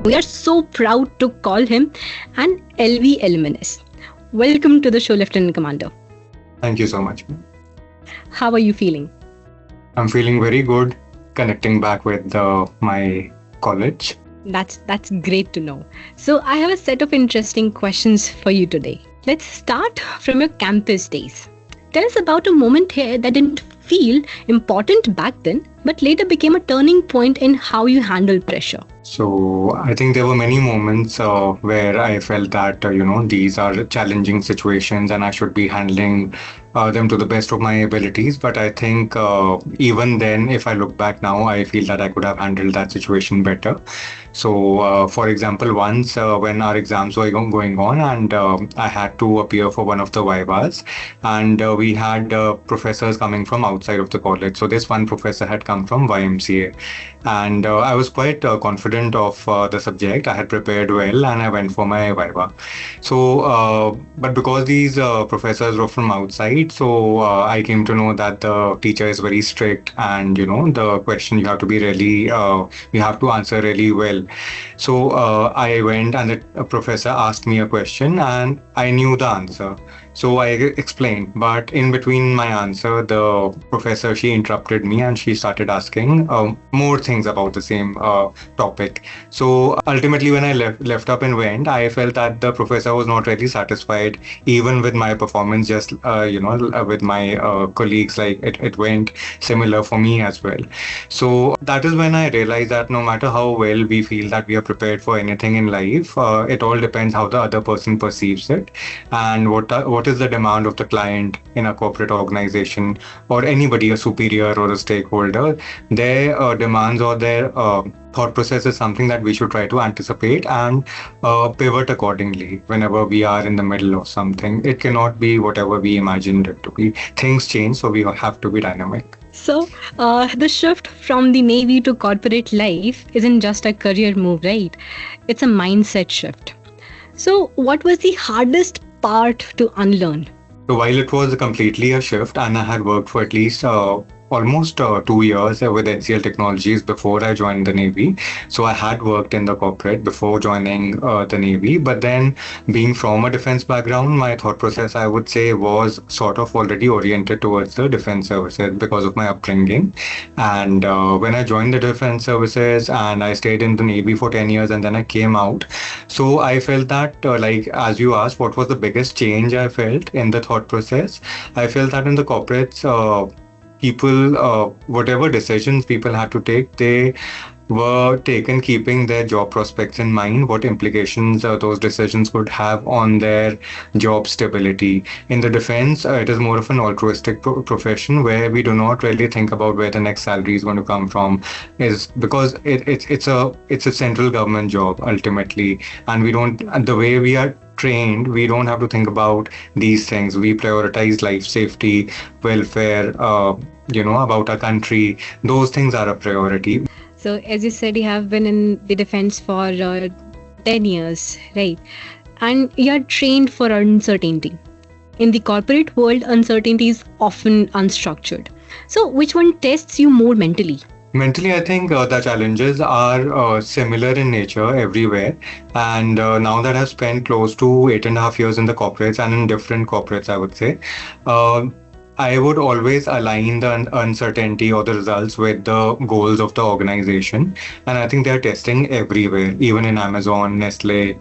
We are so proud to call him an LV Luminous. Welcome to the show, Lieutenant Commander. Thank you so much. How are you feeling? I'm feeling very good connecting back with my college. That's great to know. So I have a set of interesting questions for you today. Let's start from your campus days. Tell us about a moment here that didn't feel important back then, but later became a turning point in how you handle pressure. So I think there were many moments where I felt that, these are challenging situations and I should be handling them to the best of my abilities. But I think even then, if I look back now, I feel that I could have handled that situation better. So, for example, once when our exams were going on and I had to appear for one of the vivas, and we had professors coming from outside of the college. So this one professor had come from YMCA, and I was quite confident of the subject. I had prepared well, and I went for my viva. So, but because these professors were from outside, so I came to know that the teacher is very strict, and the question you have to be really, you have to answer really well. So I went, and the professor asked me a question, and I knew the answer. So I explained, but in between my answer, the professor, she interrupted me and she started asking more things about the same topic. So ultimately, when I left up and went, I felt that the professor was not really satisfied, even with my performance. Just with my colleagues, like it went similar for me as well. So that is when I realized that no matter how well we feel that we are prepared for anything in life, it all depends how the other person perceives it, and what is the demand of the client in a corporate organization, or anybody, a superior or a stakeholder. Their demands or their thought process is something that we should try to anticipate and pivot accordingly whenever we are in the middle of something. It cannot be whatever we imagined it to be. Things change, so we have to be dynamic. So the shift from the Navy to corporate life isn't just a career move, right? It's a mindset shift. So what was the hardest part to unlearn? So while it was completely a shift, and I had worked for at least almost 2 years with NCL Technologies before I joined the Navy. So I had worked in the corporate before joining the Navy. But then, being from a defense background, my thought process, I would say, was sort of already oriented towards the defense services because of my upbringing. And when I joined the defense services and I stayed in the Navy for 10 years and then I came out, so I felt that, like, as you asked, what was the biggest change I felt in the thought process? I felt that in the corporates, people, whatever decisions people had to take, they were taken keeping their job prospects in mind, what implications those decisions could have on their job stability. In the defense, it is more of an altruistic profession where we do not really think about where the next salary is going to come from, is because it's a central government job ultimately, and we don't, and the way we are trained, we don't have to think about these things. We prioritize life safety, welfare, about our country. Those things are a priority. So as you said, you have been in the defense for 10 years, right? And you're trained for uncertainty. In the corporate world, uncertainty is often unstructured. So which one tests you more mentally? Mentally, I think the challenges are similar in nature everywhere. And now that I've spent close to 8.5 years in the corporates and in different corporates, I would say, I would always align the uncertainty or the results with the goals of the organization. And I think they're testing everywhere, even in Amazon, Nestle,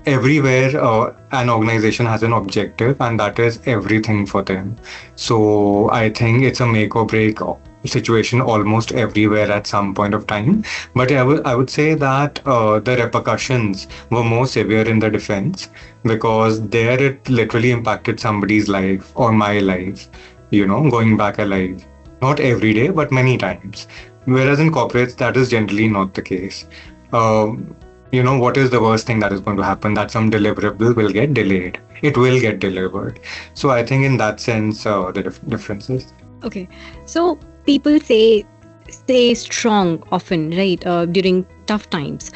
everywhere an organization has an objective, and that is everything for them. So I think it's a make or break situation almost everywhere at some point of time. But I would say that the repercussions were more severe in the defense, because there it literally impacted somebody's life or my life, going back alive. Not every day, but many times. Whereas in corporates, that is generally not the case. What is the worst thing that is going to happen? That some deliverable will get delayed. It will get delivered. So I think in that sense, the differences. Okay. So people say stay strong often, right, during tough times.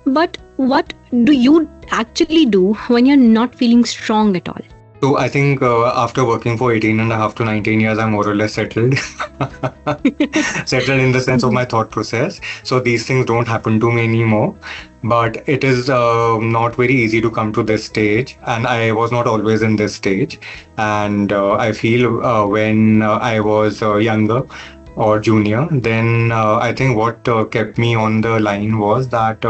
But what do you actually do when you're not feeling strong at all? So I think after working for 18 and a half to 19 years, I'm more or less settled. Settled in the sense of my thought process. So these things don't happen to me anymore. But it is not very easy to come to this stage. And I was not always in this stage. And I feel when I was younger, or junior, then I think what kept me on the line was that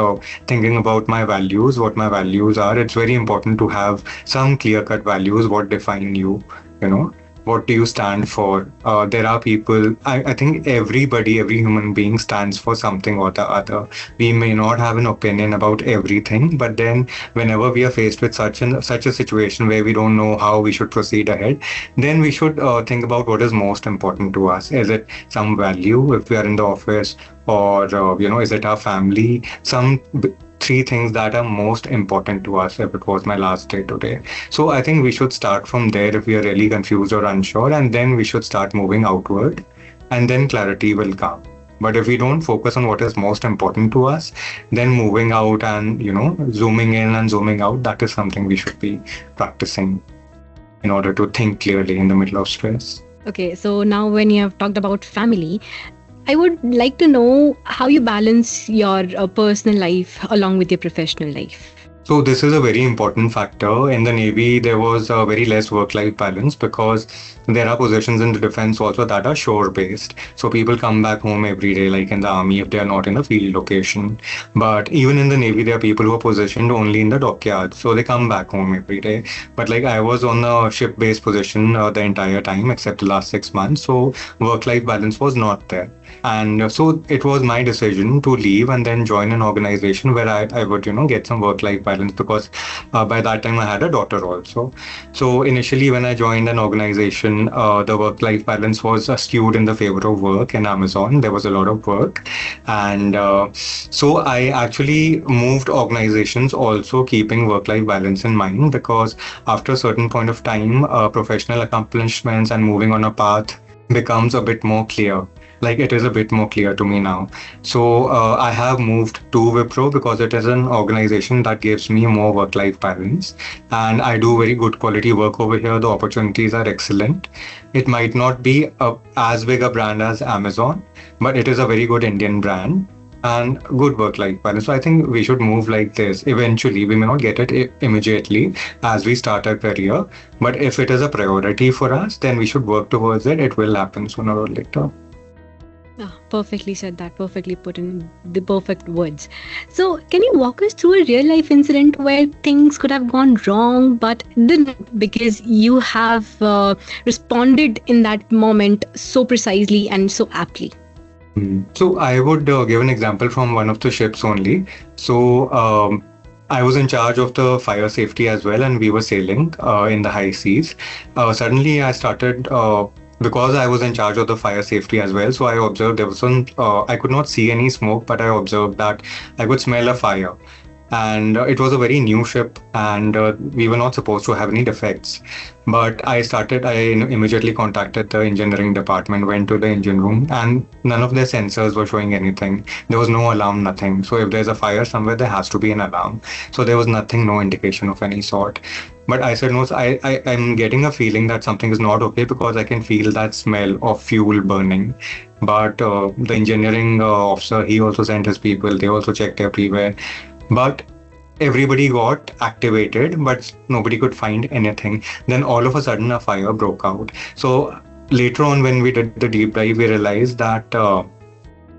thinking about my values, what my values are. It's very important to have some clear cut values, what define you, you know. What do you stand for? There are people, I think everybody, every human being stands for something or the other. We may not have an opinion about everything, but then whenever we are faced with such a situation where we don't know how we should proceed ahead, then we should think about what is most important to us. Is it some value if we are in the office, or is it our family? Three things that are most important to us if it was my last day today. So I think we should start from there if we are really confused or unsure, and then we should start moving outward, and then clarity will come. But if we don't focus on what is most important to us, then moving out and zooming in and zooming out, that is something we should be practicing in order to think clearly in the middle of stress. Okay, so now when you have talked about family, I would like to know how you balance your personal life along with your professional life. So this is a very important factor. In the Navy, there was a very less work-life balance because there are positions in the defense also that are shore-based. So people come back home every day, like in the army, if they are not in a field location. But even in the Navy, there are people who are positioned only in the dockyard. So they come back home every day. But like I was on a ship-based position the entire time, except the last 6 months. So work-life balance was not there. And so it was my decision to leave and then join an organization where I would, get some work-life balance, because by that time I had a daughter also. So initially when I joined an organization, the work-life balance was skewed in the favor of work in Amazon. There was a lot of work. And so I actually moved organizations also keeping work-life balance in mind, because after a certain point of time, professional accomplishments and moving on a path becomes a bit more clear. Like it is a bit more clear to me now. So I have moved to Wipro because it is an organization that gives me more work-life balance, and I do very good quality work over here. The opportunities are excellent. It might not be as big a brand as Amazon, but it is a very good Indian brand and good work-life balance. So I think we should move like this. Eventually, we may not get it immediately as we start our career, but if it is a priority for us, then we should work towards it. It will happen sooner or later. Perfectly said that, perfectly put in the perfect words. So, can you walk us through a real life incident where things could have gone wrong but didn't, because you have responded in that moment so precisely and so aptly? So, I would give an example from one of the ships only. So, I was in charge of the fire safety as well, and we were sailing in the high seas. Suddenly, I started. Because I was in charge of the fire safety as well, so I observed there was some, I could not see any smoke, but I observed that I could smell a fire. And it was a very new ship, and we were not supposed to have any defects. But I immediately contacted the engineering department, went to the engine room, and none of their sensors were showing anything. There was no alarm, nothing. So if there's a fire somewhere, there has to be an alarm. So there was nothing, no indication of any sort. But I said, no, I'm getting a feeling that something is not okay, because I can feel that smell of fuel burning. But the engineering officer, he also sent his people, they also checked everywhere. But everybody got activated, but nobody could find anything. Then all of a sudden, a fire broke out. So later on, when we did the deep dive, we realized that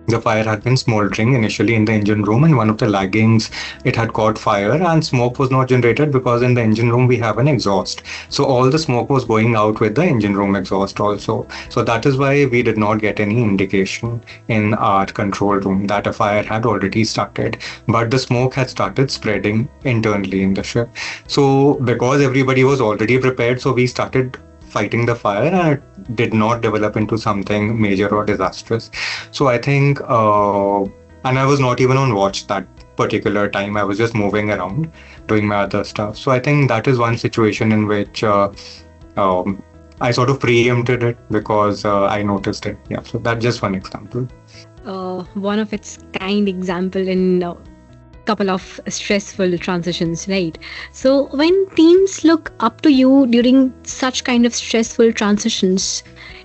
the fire had been smoldering initially in the engine room, and one of the laggings, it had caught fire, and smoke was not generated because in the engine room we have an exhaust. So all the smoke was going out with the engine room exhaust also. So that is why we did not get any indication in our control room that a fire had already started. But the smoke had started spreading internally in the ship. So because everybody was already prepared, so we started fighting the fire, and it did not develop into something major or disastrous. So I think, and I was not even on watch that particular time. I was just moving around, doing my other stuff. So I think that is one situation in which I sort of preempted it because I noticed it. Yeah, so that's just one example. One of its kind example in couple of stressful transitions, right? So when teams look up to you during such kind of stressful transitions,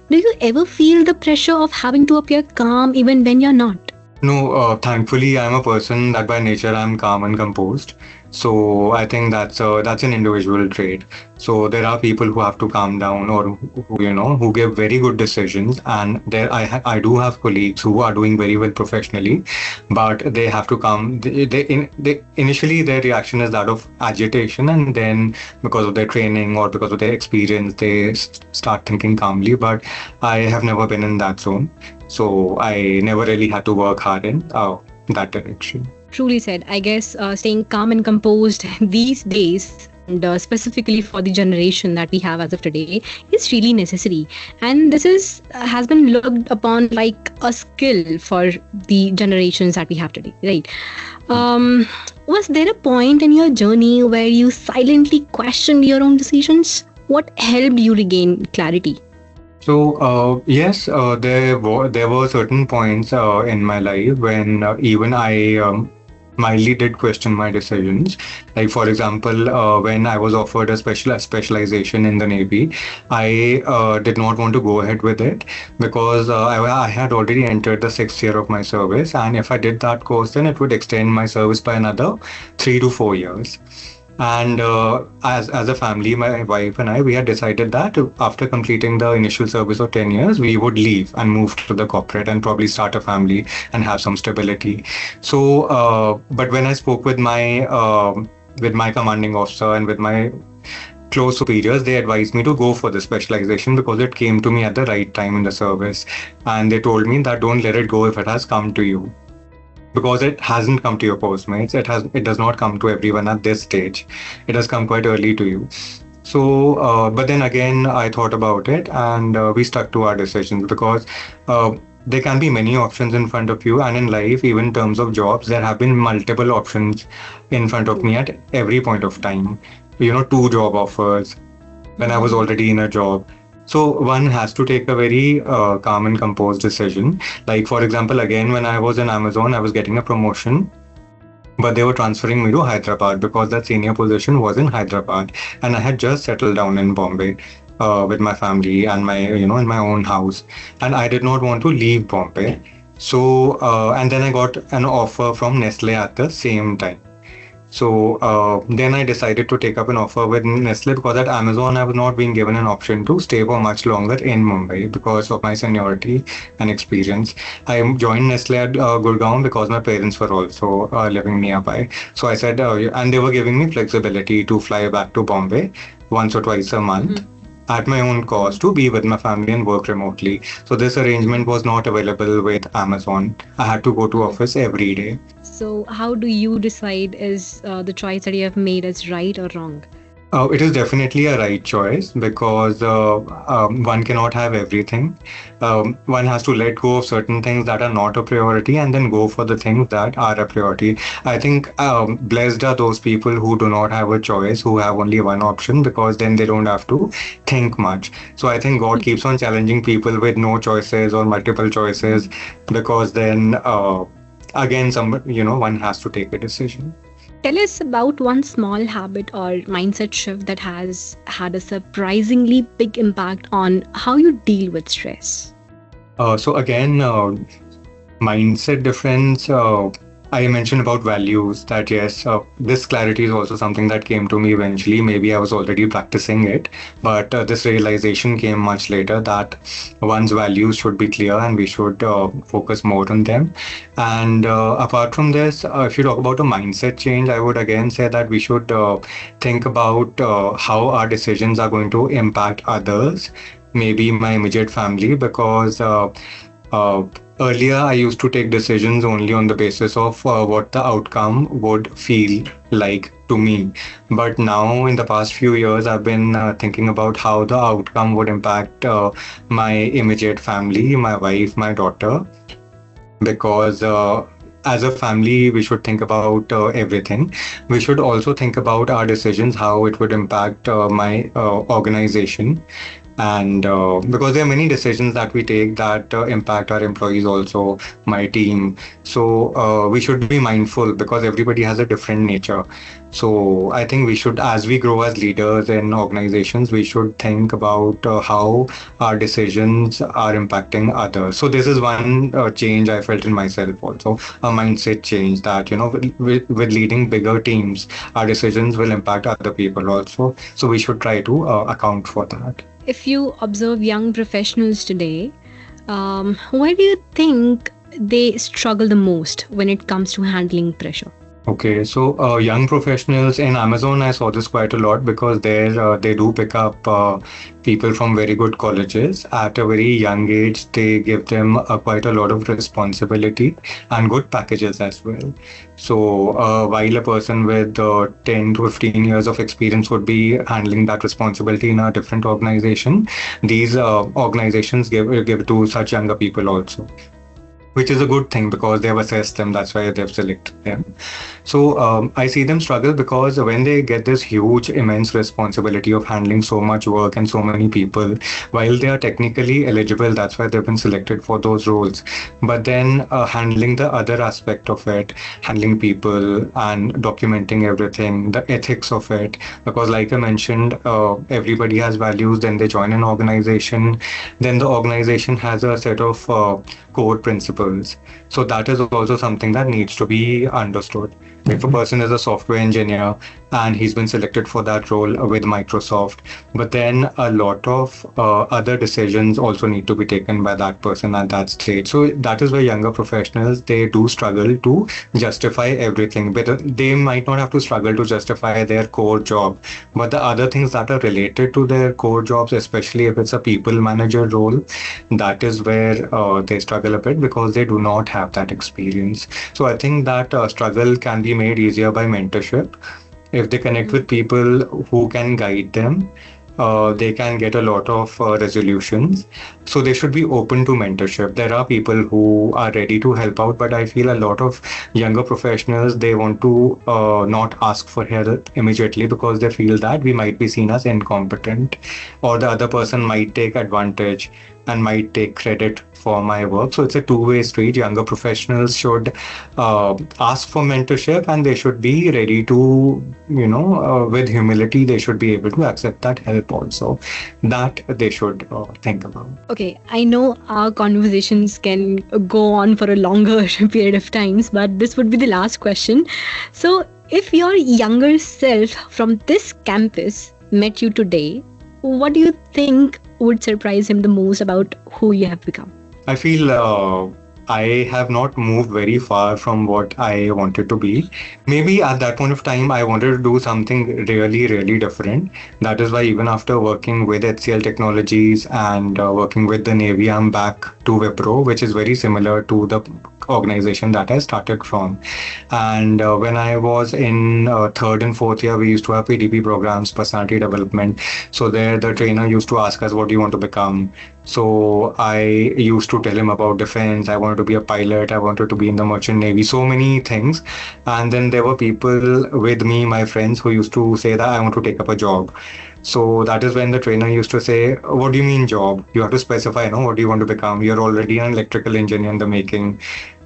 do you ever feel the pressure of having to appear calm even when you're not? No, thankfully, I'm a person that by nature I'm calm and composed. So I think that's an individual trait. So there are people who have to calm down, or who, who give very good decisions, and I do have colleagues who are doing very well professionally, but they have to calm. They initially their reaction is that of agitation, and then because of their training or because of their experience, they start thinking calmly. But I have never been in that zone. So I never really had to work hard in that direction. Truly said. I guess staying calm and composed these days, and specifically for the generation that we have as of today, is really necessary. And this is has been looked upon like a skill for the generations that we have today, right? Was there a point in your journey where you silently questioned your own decisions? What helped you regain clarity? So yes, there were certain points in my life when even I mildly did question my decisions. Like for example, when I was offered a specialization in the Navy, I did not want to go ahead with it because I had already entered the 6th year of my service, and if I did that course, then it would extend my service by another 3 to 4 years. And as a family, my wife and I, we had decided that after completing the initial service of 10 years, we would leave and move to the corporate and probably start a family and have some stability. So, but when I spoke with my commanding officer and with my close superiors, they advised me to go for the specialization because it came to me at the right time in the service. And they told me that don't let it go if it has come to you, because it hasn't come to your postmates. It does not come to everyone at this stage. It has come quite early to you. So but then again, I thought about it, and we stuck to our decisions because there can be many options in front of you, and in life, even in terms of jobs, there have been multiple options in front of me at every point of time. 2 job offers when I was already in a job. So one has to take a very calm and composed decision. Like for example, again, when I was in Amazon, I was getting a promotion, but they were transferring me to Hyderabad because that senior position was in Hyderabad, and I had just settled down in Bombay with my family and my in my own house, and I did not want to leave Bombay. So and then I got an offer from Nestle at the same time. So then I decided to take up an offer with Nestle because at Amazon I was not being given an option to stay for much longer in Mumbai because of my seniority and experience. I joined Nestle at Gurgaon because my parents were also living nearby. So I said, and they were giving me flexibility to fly back to Bombay once or twice a month at my own cost to be with my family and work remotely. So this arrangement was not available with Amazon. I had to go to office every day. So, how do you decide is the choice that you have made is right or wrong? It is definitely a right choice because one cannot have everything. One has to let go of certain things that are not a priority and then go for the things that are a priority. I think blessed are those people who do not have a choice, who have only one option, because then they don't have to think much. So I think God keeps on challenging people with no choices or multiple choices, because then again, one has to take a decision. Tell us about one small habit or mindset shift that has had a surprisingly big impact on how you deal with stress. So again, mindset difference. I mentioned about values, that yes, this clarity is also something that came to me eventually. Maybe I was already practicing it, but this realization came much later that one's values should be clear and we should focus more on them. And apart from this, if you talk about a mindset change, I would again say that we should think about how our decisions are going to impact others, maybe my immediate family, because uh, earlier, I used to take decisions only on the basis of what the outcome would feel like to me. But now, in the past few years, I've been thinking about how the outcome would impact my immediate family, my wife, my daughter, because as a family, we should think about everything. We should also think about our decisions, how it would impact my organization. And because there are many decisions that we take that impact our employees also, my team. So we should be mindful because everybody has a different nature. So I think we should, as we grow as leaders in organizations, we should think about how our decisions are impacting others. So this is one change I felt in myself also, a mindset change that, with leading bigger teams, our decisions will impact other people also. So we should try to account for that. If you observe young professionals today, why do you think they struggle the most when it comes to handling pressure? Okay, so young professionals in Amazon, I saw this quite a lot because there they do pick up people from very good colleges at a very young age. They give them quite a lot of responsibility and good packages as well. So while a person with 10 to 15 years of experience would be handling that responsibility in a different organization, these organizations give to such younger people also, which is a good thing because they have assessed them. That's why they've selected them. So I see them struggle because when they get this huge, immense responsibility of handling so much work and so many people, while they are technically eligible, that's why they've been selected for those roles. But then handling the other aspect of it, handling people and documenting everything, the ethics of it, because like I mentioned, everybody has values. Then they join an organization. Then the organization has a set of core principles. So that is also something that needs to be understood. If a person is a software engineer and he's been selected for that role with Microsoft, but then a lot of other decisions also need to be taken by that person at that stage. So that is where younger professionals, they do struggle to justify everything, but they might not have to struggle to justify their core job, but the other things that are related to their core jobs, especially if it's a people manager role, that is where they struggle a bit because they do not have that experience. So I think that struggle can be made easier by mentorship. If they connect with people who can guide them, they can get a lot of resolutions. So they should be open to mentorship. There are people who are ready to help out, but I feel a lot of younger professionals, they want to not ask for help immediately because they feel that we might be seen as incompetent, or the other person might take advantage and might take credit for my work. So it's a two-way street. Younger professionals should ask for mentorship, and they should be ready to, with humility, they should be able to accept that help also. That they should think about. Okay, I know our conversations can go on for a longer period of times, but this would be the last question. So, if your younger self from this campus met you today, what do you think would surprise him the most about who you have become? I feel I have not moved very far from what I wanted to be. Maybe at that point of time, I wanted to do something really, really different. That is why even after working with HCL Technologies and working with the Navy, I'm back to Wipro, which is very similar to the organization that I started from. And when I was in third and fourth year, we used to have PDP programs, personality development. So there, the trainer used to ask us, what do you want to become? So I used to tell him about defense. I wanted to be a pilot. I wanted to be in the merchant navy. So many things. And then there were people with me, my friends, who used to say that I want to take up a job. So that is when the trainer used to say, what do you mean job? You have to specify, what do you want to become? You're already an electrical engineer in the making.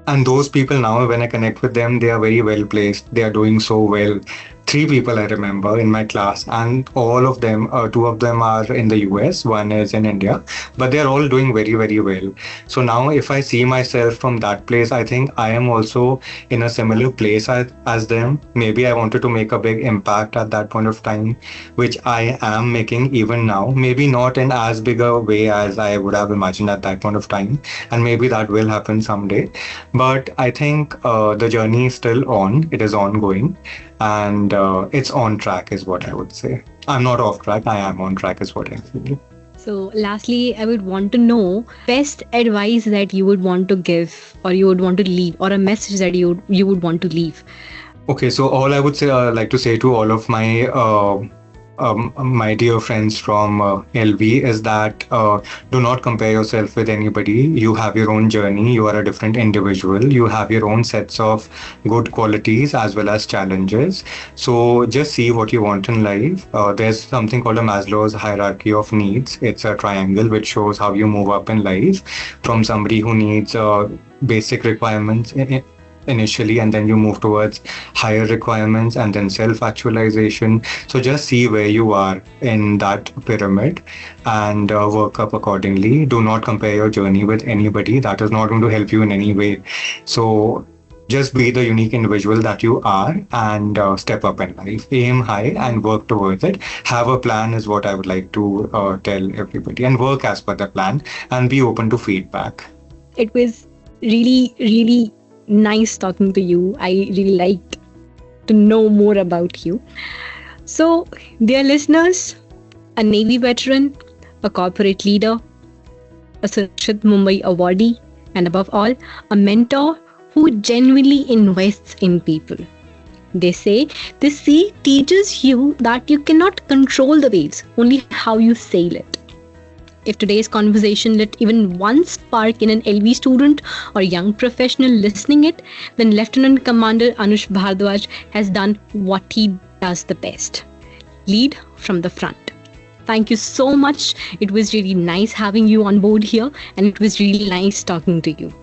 And those people now, when I connect with them, they are very well placed. They are doing so well. Three people I remember in my class, and all of them, two of them are in the US, one is in India, but they're all doing very, very well. So now, if I see myself from that place, I think I am also in a similar place as them. Maybe I wanted to make a big impact at that point of time, which I am making even now. Maybe not in as big a way as I would have imagined at that point of time, and maybe that will happen someday. But I think the journey is still on, it is ongoing, and it's on track is what I would say. I'm not off track, I am on track is what I feel. So lastly, I would want to know best advice that you would want to give, or you would want to leave, or a message that you would want to leave. Okay, so all I would say, like to say to all of my my dear friends from LV, is that do not compare yourself with anybody. You have your own journey. You are a different individual. You have your own sets of good qualities as well as challenges. So just see what you want in life. There's something called a Maslow's hierarchy of needs. It's a triangle which shows how you move up in life from somebody who needs basic requirements initially, and then you move towards higher requirements and then self actualization. So just see where you are in that pyramid and work up accordingly. Do not compare your journey with anybody. That is not going to help you in any way. So just be the unique individual that you are and step up in life. Aim high and work towards it. Have a plan, is what I would like to tell everybody, and work as per the plan and be open to feedback. It was really, really nice talking to you. I really liked to know more about you. So, dear listeners, a Navy veteran, a corporate leader, a Surakshit Mumbai awardee, and above all, a mentor who genuinely invests in people. They say this sea teaches you that you cannot control the waves, only how you sail it. If today's conversation lit even one spark in an LV student or young professional listening it, then Lieutenant Commander Anuj Bhardwaj has done what he does the best: lead from the front. Thank you so much. It was really nice having you on board here, and it was really nice talking to you.